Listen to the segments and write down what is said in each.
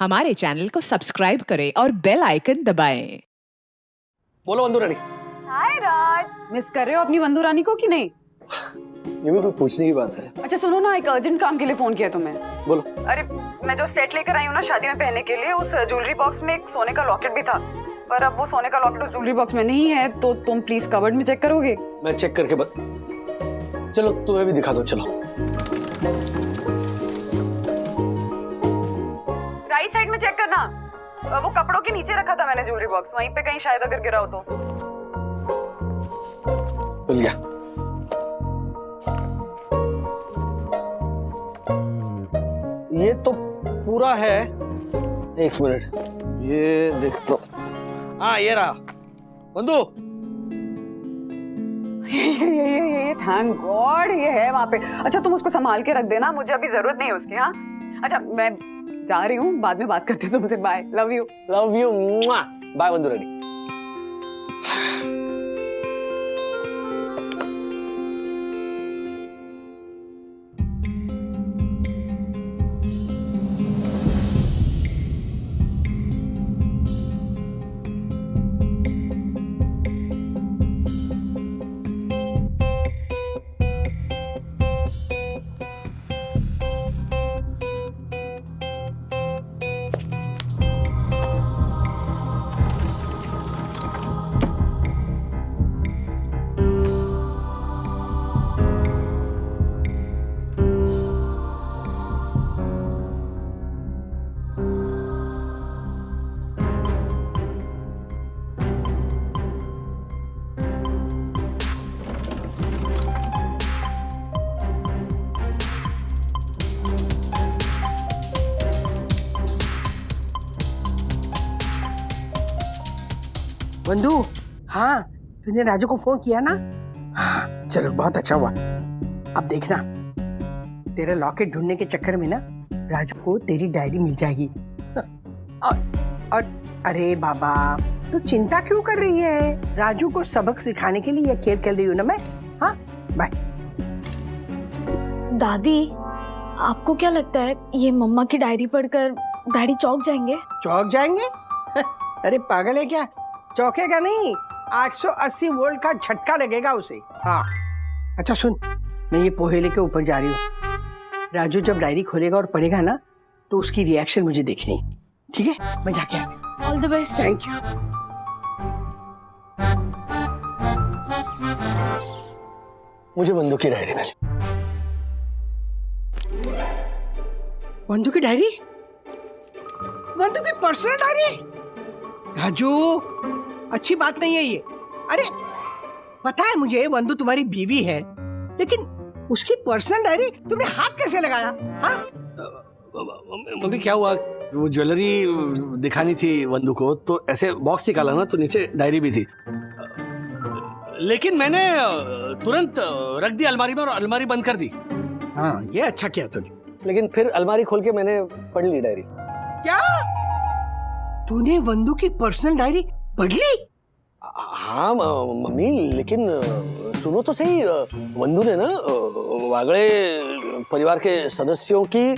हमारे चैनल को सब्सक्राइब करें और बेल आइकन दबाएं। बोलो वंदू रानी। हाय राज, मिस कर रहे हो अपनी वंदू रानी को कि नहीं? ये भी कोई पूछने की बात है? अच्छा सुनो ना, एक अर्जेंट काम के लिए फोन किया तुम्हें। बोलो। अरे मैं जो सेट लेकर आई हूँ ना शादी में पहनने के लिए, उस ज्वेलरी बॉक्स में एक सोने का लॉकेट भी था, पर अब वो सोने का लॉकेट उस ज्वेलरी बॉक्स में नहीं है, तो तुम प्लीज कबर्ड में चेक करोगे? मैं चेक करके चलो तुम्हें भी दिखा दो। चलो राइट साइड में चेक करना, वो कपड़ों के नीचे रखा था मैंने ज्वेलरी बॉक्स, वहीं पे कहीं शायद अगर गिरा हो तो। मिल गया। ये तो पूरा है। एक मिनट, ये देख तो। हाँ ये रहा बंधु। ये थैंक गॉड ये है वहाँ पे। अच्छा तुम उसको संभाल के रख देना, मुझे अभी जरूरत नहीं है उसकी। हाँ अच्छा मैं जा रही हूँ, बाद में बात करती हूँ तुमसे। Bye, love you. Love you, bye Bandhu Rani. बंधु, हाँ तूने राजू को फोन किया ना? हाँ चलो बहुत अच्छा हुआ। अब देखना, तेरा लॉकेट ढूंढने के चक्कर में ना राजू को तेरी डायरी मिल जाएगी। और अरे बाबा तू चिंता क्यों कर रही है? राजू को सबक सिखाने के लिए ये खेल खेल रही हूँ ना मैं। हाँ बाय। दादी आपको क्या लगता है ये मम्मा की डायरी पढ़कर डैडी चौंक जाएंगे? चौंक जाएंगे? अरे पागल है क्या? चौंकेगा नहीं, 880 वोल्ट का झटका लगेगा उसे। हाँ अच्छा सुन, मैं ये पोहे लेके ऊपर जा रही हूँ। राजू जब डायरी खोलेगा और पढ़ेगा ना तो उसकी रिएक्शन मुझे देखनी, ठीक है? मैं जाके आती हूँ। All the best. Thank you. मुझे बंधु की डायरी मिली। बंधु की डायरी? बंधु की पर्सनल डायरी? राजू अच्छी बात नहीं है ये। अरे पता है मुझे बंधु तुम्हारी बीवी है, लेकिन उसकी पर्सनल डायरी तुमने हाथ कैसे लगाया? हाँ मम्मी क्या हुआ, वो ज्वेलरी दिखानी थी बंधु को तो ऐसे बॉक्स निकाला ना तो नीचे डायरी भी थी, लेकिन मैंने तुरंत रख दी अलमारी में और अलमारी बंद कर दी। हाँ ये अच्छा किया तूने। लेकिन फिर अलमारी खोल के मैंने पढ़ ली डायरी। क्या तूने बंधु की पर्सनल डायरी पढ़ ली? हाँ मम्मी, लेकिन सुनो तो सही, बंधु ने ना वागड़े परिवार के सदस्यों की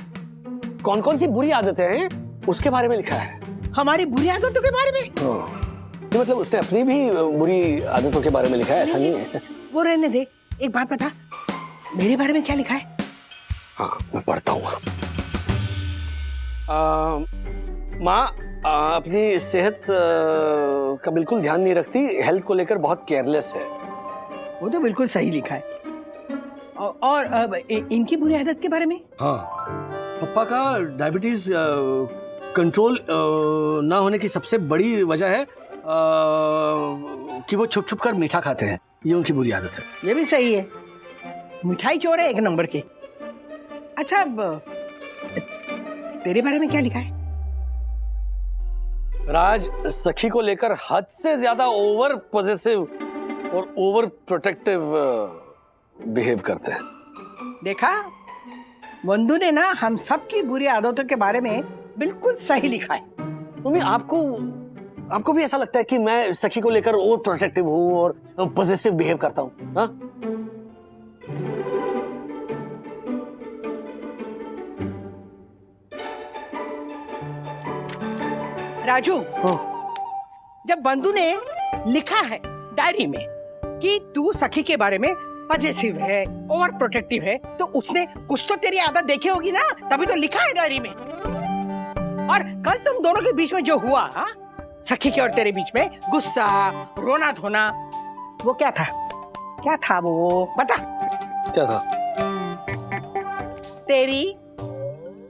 कौन कौन सी बुरी आदतें हैं उसके बारे में लिखा है। हमारी बुरी आदतों के बारे में? तो मतलब उसने अपनी भी बुरी आदतों के बारे में लिखा है, ऐसा नहीं है। वो रहने दे, एक बात बता, मेरे बारे में क्या लिखा है? हाँ मैं पढ़ता हूँ। माँ अपनी सेहत का बिल्कुल ध्यान नहीं रखती, हेल्थ को लेकर बहुत केयरलेस है। वो तो बिल्कुल सही लिखा है। और इनकी बुरी आदत के बारे में? हाँ, पापा का डायबिटीज कंट्रोल ना होने की सबसे बड़ी वजह है कि वो छुप छुप कर मीठा खाते हैं, ये उनकी बुरी आदत है। ये भी सही है, मिठाई चोर है एक नंबर के। अच्छा अब तेरे बारे में क्या लिखा है? राज सखी को लेकर हद से ज्यादा ओवर पॉजिटिव और ओवर प्रोटेक्टिव बिहेव करते हैं। देखा, बंधु ने ना हम सब की बुरी आदतों के बारे में बिल्कुल सही लिखा है। मम्मी आपको भी ऐसा लगता है कि मैं सखी को लेकर ओवर प्रोटेक्टिव हूँ और पॉजिटिव बिहेव करता हूँ? हाँ राजू, जब बंधु ने लिखा है डायरी में कि तू सखी के बारे में पॉजिटिव है, ओवर प्रोटेक्टिव है, तो उसने कुछ तो तेरी आदत देखी होगी ना, तभी तो लिखा है डायरी में। और कल तुम दोनों के बीच में जो हुआ, सखी के और तेरे बीच में गुस्सा, रोना धोना, वो क्या था? क्या था वो? बता। क्या था? तेरी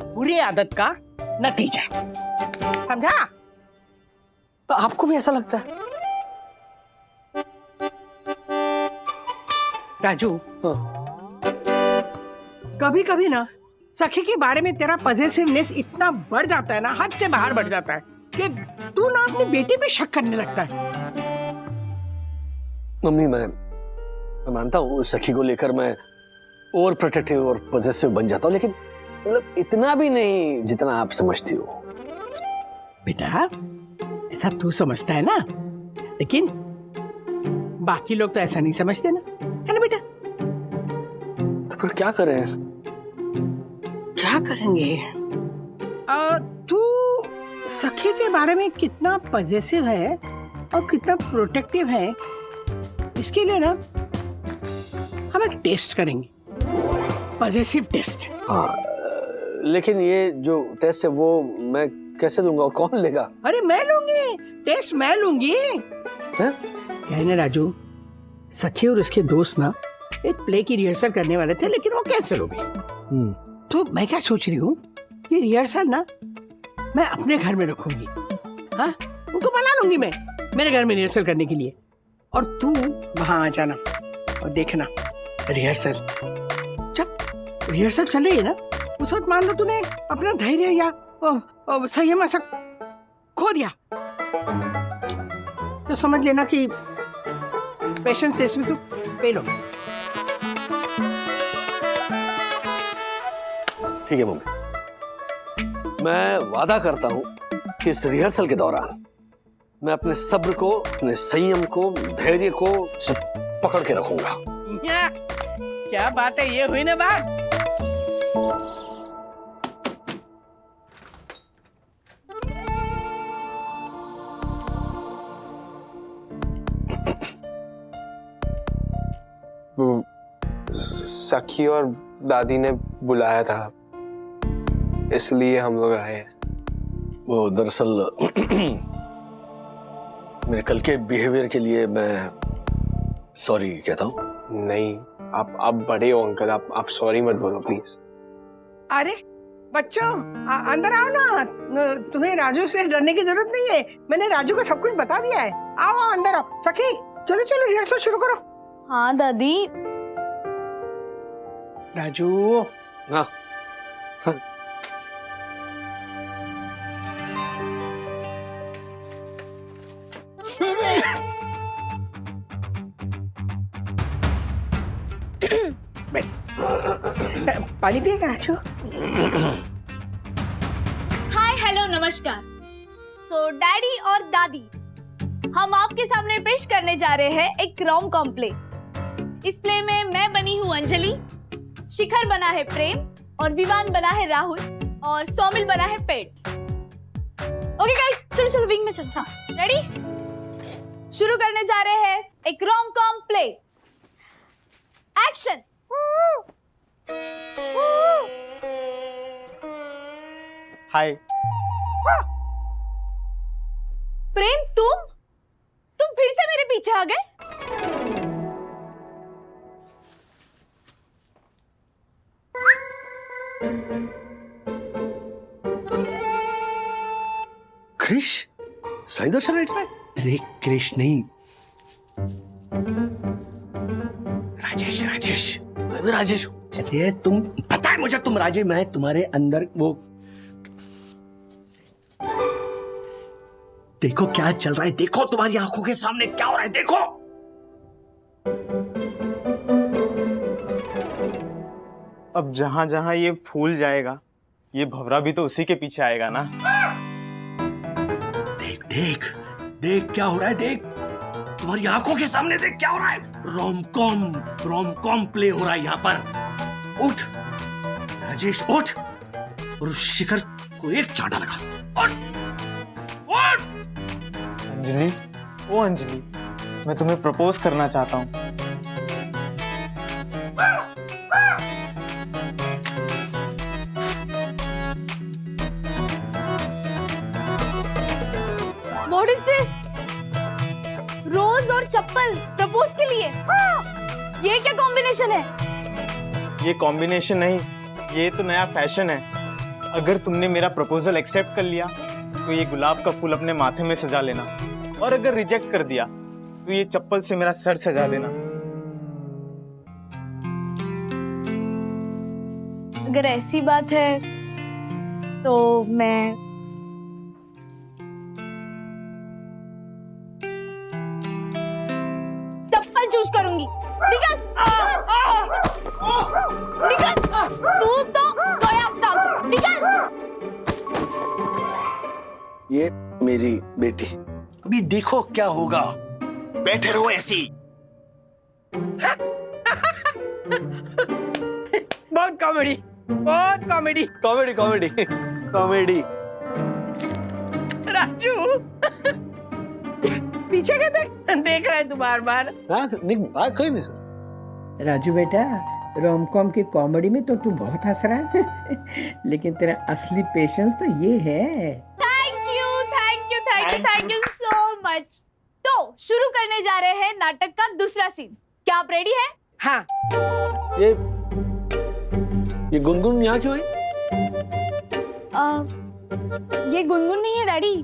बुरी आदत का नतीजा, समझा? तो आपको भी ऐसा लगता है? राजू, हाँ। कभी कभी ना सखी के बारे में तेरा पॉजिटिवनेस इतना बढ़ जाता है ना, हद से बाहर बढ़ जाता है कि तू ना अपनी बेटी पे शक करने लगता है। मम्मी, मैं मानता हूँ सखी को लेकर मैं ओवर प्रोटेक्टिव और पॉजेसिव बन जाता हूँ, लेकिन मतलब इतना भी नहीं जितना आप समझती हो। बेटा, ऐसा तू समझता है ना, लेकिन बाकी लोग तो ऐसा नहीं समझते ना, है ना बेटा? तो फिर क्या करें? क्या करेंगे? तू सखी के बारे में कितना पॉजिटिव है और कितना प्रोटेक्टिव है, इसके लिए ना हम एक टेस्ट करेंगे, पॉजिटिव टेस्ट। हाँ, लेकिन ये जो टेस्ट है वो मैं कैसे दूंगा और कौन लेगा? अरे मैं लूंगी, टेस्ट मैं लूंगी। हैं? क्या है ना राजू, सखी और उसके दोस्त ना एक प्ले की रिहर्सल करने वाले थे, लेकिन वो कैंसिल हो गई। तो मैं क्या सोच रही हूँ, ये रिहर्सल ना मैं अपने घर में रखूंगी। हाँ, उनको बुला लूंगी मैं मेरे घर में रिहर्सल करने के लिए, और तू वहां आ जाना और देखना रिहर्सल। जब रिहर्सल चल रही है ना, उस वक्त मान लो तूने अपना धैर्य या संयम ऐसा खो दिया, तो समझ लेना कि पेशेंस टेस्ट में तू फेल हो। ठीक है मम्मी, मैं वादा करता हूं कि इस रिहर्सल के दौरान मैं अपने सब्र को, अपने संयम को, धैर्य को सब पकड़ के रखूंगा। क्या बात है, ये हुई ना बात। सखी और दादी ने बुलाया था, इसलिए हम लोग आए हैं। वो दरअसल मेरे कल के बिहेवियर के लिए मैं सॉरी कहता हूँ। नहीं, आप बड़े हो अंकल, आप सॉरी मत बोलो प्लीज। अरे बच्चों, अंदर आओ ना, तुम्हें राजू से डरने की जरूरत नहीं है, मैंने राजू को सब कुछ बता दिया है। आओ आओ अंदर आओ। सखी चलो चलो रिहर्सल शुरू करो। हाँ दादी। राजू, हाँ हाँ। पानी पिएगा राजू? हाय हेलो नमस्कार। सो डैडी और दादी, हम आपके सामने पेश करने जा रहे हैं एक रोम कॉम प्ले। इस प्ले में मैं बनी हूँ अंजलि, शिखर बना है प्रेम, और विवान बना है राहुल, और सौमिल बना है पेट। ओके गाइस, चलो चलो विंग में चलो। हाँ, रेडी? शुरू करने जा रहे हैं एक रोम कॉम प्ले। एक्शन। हाय। प्रेम, तुम फिर से मेरे पीछे आ गए? क्रिश, साई दर्शन राइट्स में? अरे क्रिश नहीं, राजेश राजेश, मैं भी राजेश हूँ। चलिए, तुम पता है मुझे, तुम राजेश, मैं तुम्हारे अंदर वो, देखो क्या चल रहा है, देखो तुम्हारी आंखों के सामने क्या हो रहा है, देखो। अब जहां जहां ये फूल जाएगा, ये भंवरा भी तो उसी के पीछे आएगा ना। देख देख देख क्या हो रहा है, देख तुम्हारी आंखों के सामने, देख क्या हो रहा है। रोम कॉम प्ले हो रहा है यहाँ पर। उठ राजेश, उठ, और उस शिखर को एक चाटा लगा। अंजलि, ओ अंजलि, मैं तुम्हें प्रपोज करना चाहता हूँ। What is this? रोज और चप्पल प्रपोज के लिए? ये क्या कॉम्बिनेशन है? ये कॉम्बिनेशन नहीं, ये तो नया फैशन है। अगर तुमने मेरा प्रपोजल एक्सेप्ट कर लिया तो ये गुलाब का फूल अपने माथे में सजा लेना, और अगर रिजेक्ट कर दिया तो ये चप्पल से मेरा सर सजा देना। अगर ऐसी बात है तो मैं चप्पल चूज करूंगी। निकल निकल, तू तो गया काम से, निकल। ये मेरी बेटी, अभी देखो क्या होगा। बैठे रहो ऐसी। बहुत कॉमेडी, बहुत comedy. Comedy comedy comedy. Raju पीछे क्या देख रहा है तू बार बार? हाँ बात कोई नहीं। राजू बेटा, रोमकॉम की कॉमेडी में तो तू बहुत हंस रहा है लेकिन तेरा असली पेशेंस तो ये है। Thank you so much. तो शुरू करने जा रहे हैं नाटक का दूसरा सीन। क्या आप रेडी हैं? हाँ। ये गुनगुन यहाँ क्यों है? ये गुनगुन नहीं है डैडी।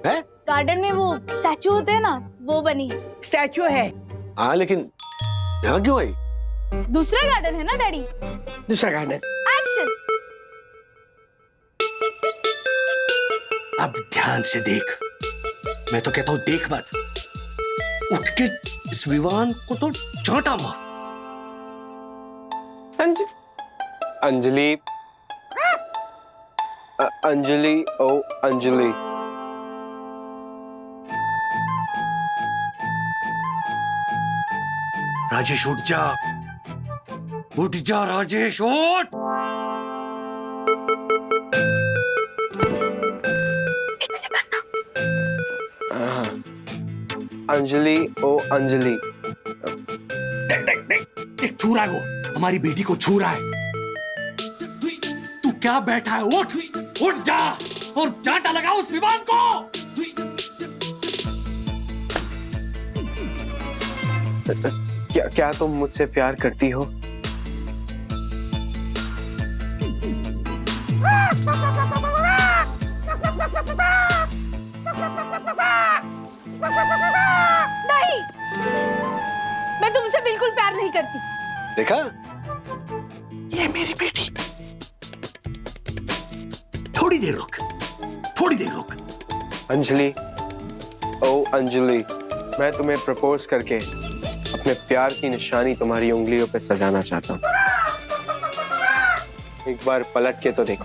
है? गार्डन में वो स्टैचू होते हैं ना, वो बनी है। स्टैचू है? हाँ, लेकिन यहाँ क्यों आई? दूसरा गार्डन है ना डैडी। दूसरा गार्डन। एक्शन। अब ध्यान से देख, मैं तो कहता हूँ देख मत, उठ के इस विवान को तो चांटा मार। अंजलि, अंजलि, ओ अंजलि। राजेश उठ जा, उठ जा राजेश, उठ। अंजलि, ओ अंजलि। देख देख देख, एक छू रहा है वो, हमारी बेटी को छू रहा है। तू क्या बैठा है? उठ, उठ जा और चांटा लगा उस विवान को। क्या तुम मुझसे प्यार करती हो? नहीं, मैं तुमसे बिल्कुल प्यार नहीं करती। देखा, ये मेरी बेटी। थोड़ी देर रुक, थोड़ी देर रुक। अंजलि, ओ अंजलि, मैं तुम्हें प्रपोज करके अपने प्यार की निशानी तुम्हारी उंगलियों पे सजाना चाहता हूँ। एक बार पलट के तो देखो।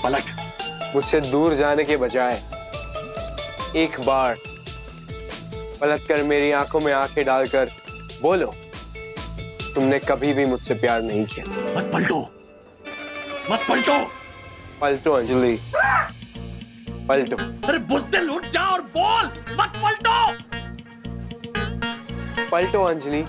पलट। मुझसे दूर जाने के बजाय एक बार पलट कर मेरी आंखों में आंखें डालकर बोलो, तुमने कभी भी मुझसे प्यार नहीं किया। मत पलटो, मत पलटो। पलटो अंजलि, पलटो। अरे बुज़दिल, उठ जा और बोल, मत पलटो। पलटो अंजलि।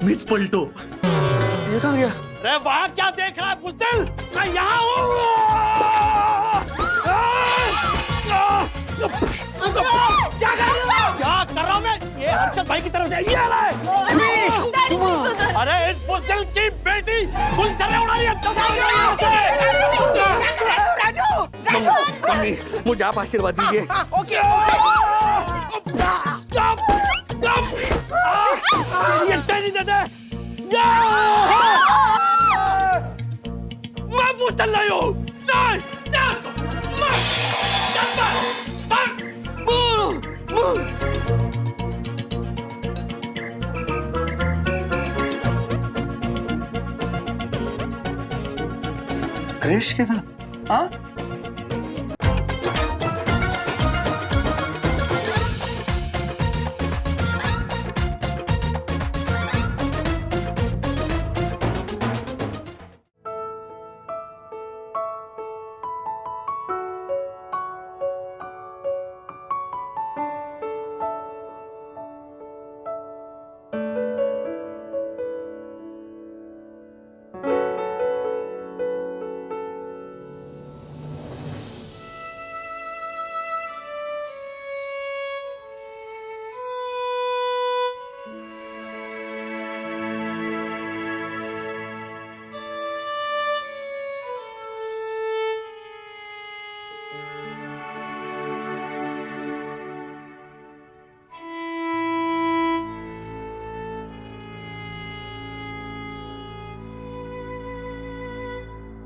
मिस पलटो। ये कहाँ गया? अरे वहाँ क्या देख रहा है बुज़दिल? मैं यहाँ हूँ। क्या कर रहा हूँ? क्या कर रहा हूँ मैं? ये हर्षद भाई की तरफ से ये ले। अरे इस बुज़दिल की बेटी गुलशने उड़ा रही है। मम्मी, मुझे आप आशीर्वाद दीजिए। ओके। ये टेनी दे दे। मैं बुज़दिल नहीं हूँ। नहीं, क्रिश किधर? हाँ?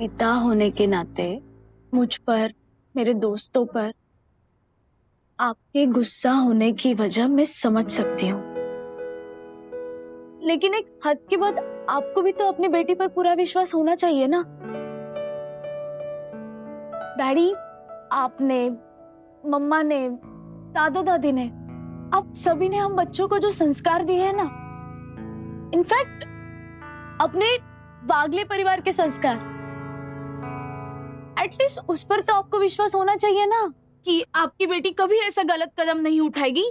पिता होने के नाते मुझ पर, मेरे दोस्तों पर आपके गुस्सा होने की वजह मैं समझ सकती हूँ, लेकिन एक हद के बाद आपको भी तो अपनी बेटी पर पूरा विश्वास होना चाहिए ना। डैडी, आपने, मम्मा ने, दादा दादी ने, आप सभी ने हम बच्चों को जो संस्कार दिए हैं ना, इनफैक्ट अपने वागले परिवार के संस्कार, एटलीस्ट उस पर तो आपको विश्वास होना चाहिए ना कि आपकी बेटी कभी ऐसा गलत कदम नहीं उठाएगी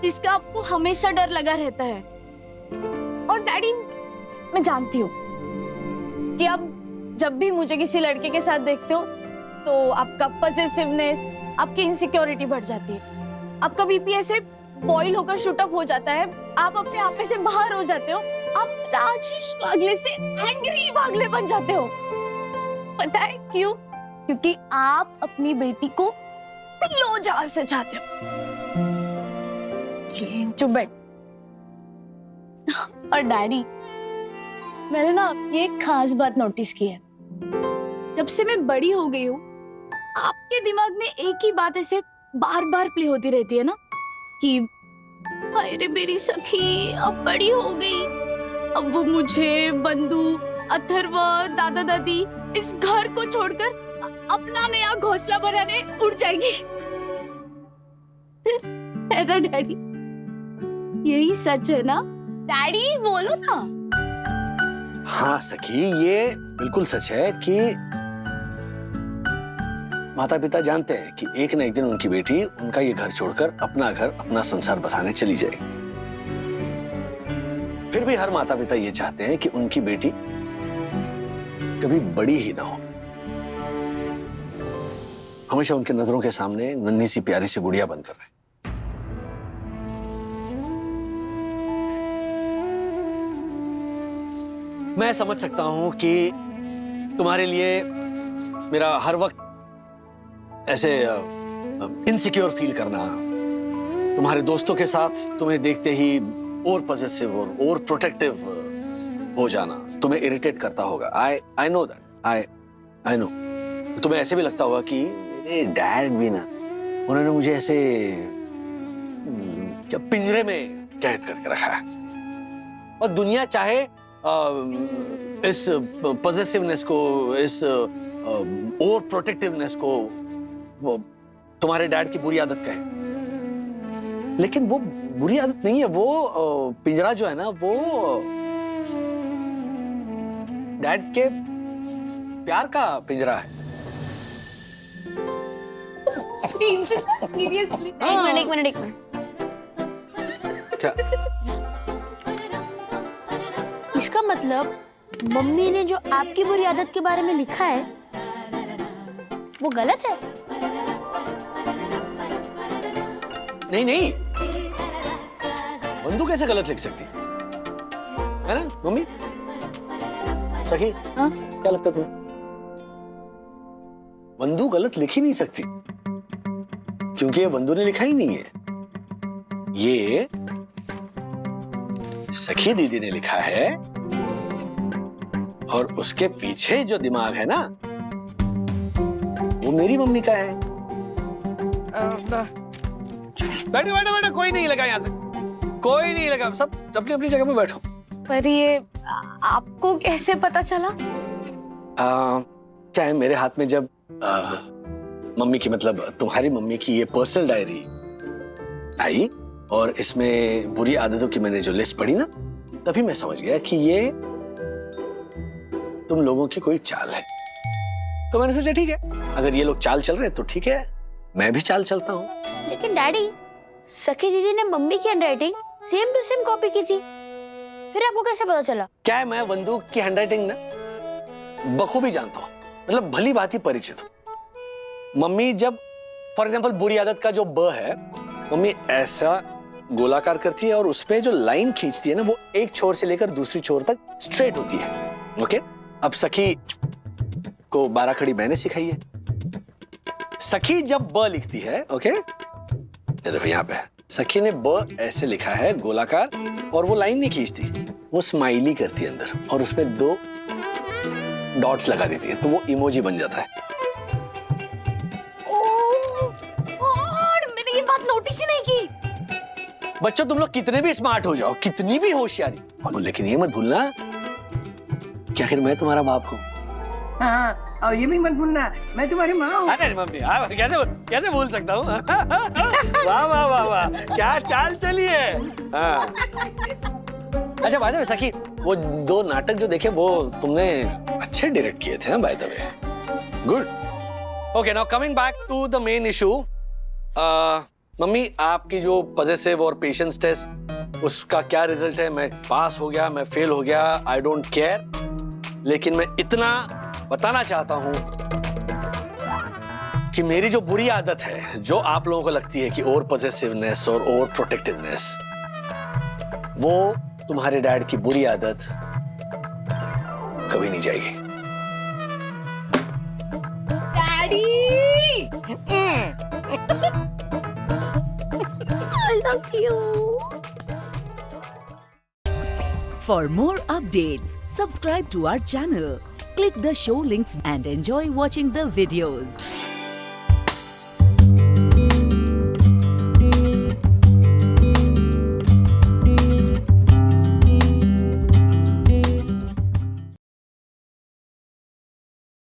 जिसका आपको हमेशा डर लगा रहता है। और डैडी, मैं जानती हूँ कि आप जब भी मुझे किसी लड़के के साथ देखते हो तो आपका पॉसेसिवनेस, आपकी इनसिक्योरिटी बढ़ जाती है, आपका बीपी ऐसे बॉईल होकर शूटअप हो जाता है, आप अपने आप में से बाहर हो जाते हो, आप राजेश वागले से एंग्री वागले बन जाते हो। पता है क्यों? क्योंकि आप अपनी बेटी को पिल्लो जहाज से चाहते हो। चुप बैठ। और डैडी, मैंने ना ये एक खास बात नोटिस की है। जब से मैं बड़ी हो गई हूँ, आपके दिमाग में एक ही बात ऐसे बार बार प्ले होती रहती है ना कि हाय रे मेरी सखी अब बड़ी हो गई, अब वो मुझे, बंधु, अथर्व, दादा दादी इस घर को छोड़कर अपना नया घोंसला बनाने उड़ जाएगी। है ना डैडी? यही सच है ना? डैडी बोलो ना। हाँ सखी, ये बिल्कुल सच है कि माता पिता जानते हैं कि एक न एक दिन उनकी बेटी उनका ये घर छोड़कर अपना घर, अपना संसार बसाने चली जाएगी। फिर भी हर माता पिता ये चाहते हैं कि उनकी बेटी कभी बड़ी ही ना हो, हमेशा उनकी नजरों के सामने नन्ही सी प्यारी सी गुड़िया बनकर रहे। मैं समझ सकता हूं कि तुम्हारे लिए मेरा हर वक्त ऐसे इनसिक्योर फील करना, तुम्हारे दोस्तों के साथ तुम्हें देखते ही और पॉसेसिव और प्रोटेक्टिव हो जाना तुम्हें इरिटेट करता होगा। I know that, I know. तुम्हें ऐसे भी लगता होगा कि मेरे डैड भी ना, उन्होंने मुझे ऐसे क्या पिंजरे में कैद करके रखा है, और दुनिया चाहे इस पॉसेसिवनेस को, इस और प्रोटेक्टिवनेस को वो तुम्हारे डैड की बुरी आदत कहे, लेकिन वो बुरी आदत नहीं है। वो पिंजरा जो है ना, वो डैड के प्यार का पिंजरा है। सीरियसली? एक मिनट। क्या? इसका मतलब मम्मी ने जो आपकी बुरी आदत के बारे में लिखा है वो गलत है? नहीं, बंधु कैसे गलत लिख सकती है ना मम्मी? सखी, हाँ? क्या लगता है तुम्हें? बंधु गलत लिख ही नहीं सकती, क्योंकि ये बंधु ने लिखा ही नहीं है, ये सखी दीदी ने लिखा है, और उसके पीछे जो दिमाग है ना, वो मेरी मम्मी का है। बैठो, कोई नहीं लगा, यहाँ से कोई नहीं लगा, सब अपनी अपनी जगह पे बैठो। पर ये आपको कैसे पता चला? क्या है, मेरे हाथ में जब मम्मी की, मतलब तुम्हारी मम्मी की ये पर्सनल डायरी आई और इसमें बुरी आदतों की मैंने जो लिस्ट पढ़ी ना, तभी मैं समझ गया कि ये तुम लोगों की कोई चाल है। तो मैंने सोचा ठीक है, अगर ये लोग चाल चल रहे हैं तो ठीक है, मैं भी चाल चलता हूँ। लेकिन डैडी, सखी दीदी ने मम्मी की handwriting same to same copy की थी, फिर आपको कैसे पता चला? क्या है, मैं बंदूक की हैंडराइटिंग ना बखूबी जानता हूँ, मतलब भली भांति परिचित हूँ। मम्मी जब फॉर एग्जांपल बुरी आदत का जो ब है, मम्मी ऐसा गोलाकार करती है और उसपे जो लाइन खींचती है ना, वो एक छोर से लेकर दूसरी छोर तक स्ट्रेट होती है। ओके, अब सखी को 12 खड़ी मैंने सिखाई है। सखी जब ब लिखती है, ओके, ये देखो यहाँ पे सखी ने ब ऐसे लिखा है गोलाकार, और वो लाइन नहीं खींचती, वो स्माइली करती है अंदर, और उसमें 2 डॉट्स लगा देती है तो वो इमोजी बन जाता है। और मैंने ये बात नोटिस ही नहीं की। बच्चों तुम लोग कितने भी स्मार्ट हो जाओ, कितनी भी होशियारी, लेकिन ये मत भूलना कि आखिर मैं तुम्हारा बाप हूँ। हाँ, और ये भी मत भूलना मैं तुम्हारी माँ हूँ। अरे मम्मी कैसे भूल सकता हूँ। वाह वाह वाह वाह, क्या चाल चली है। हाँ। अच्छा बाय द वे सखी, वो 2 नाटक जो देखे वो तुमने अच्छे डायरेक्ट किए थे by the way, good. Okay now coming back to the main issue. Mummy आपकी जो पॉजेसिव और पेशेंस टेस्ट उसका क्या रिजल्ट है? मैं पास हो गया, मैं फेल हो गया, आई डोंट केयर, लेकिन मैं इतना बताना चाहता हूं कि मेरी जो बुरी आदत है, जो आप लोगों को लगती है कि ओवर पॉजेसिवनेस और ओवर प्रोटेक्टिवनेस, वो तुम्हारे डैड की बुरी आदत कभी नहीं जाएगी। Daddy I love you. For more updates, subscribe to our channel, click the show links and enjoy watching the videos.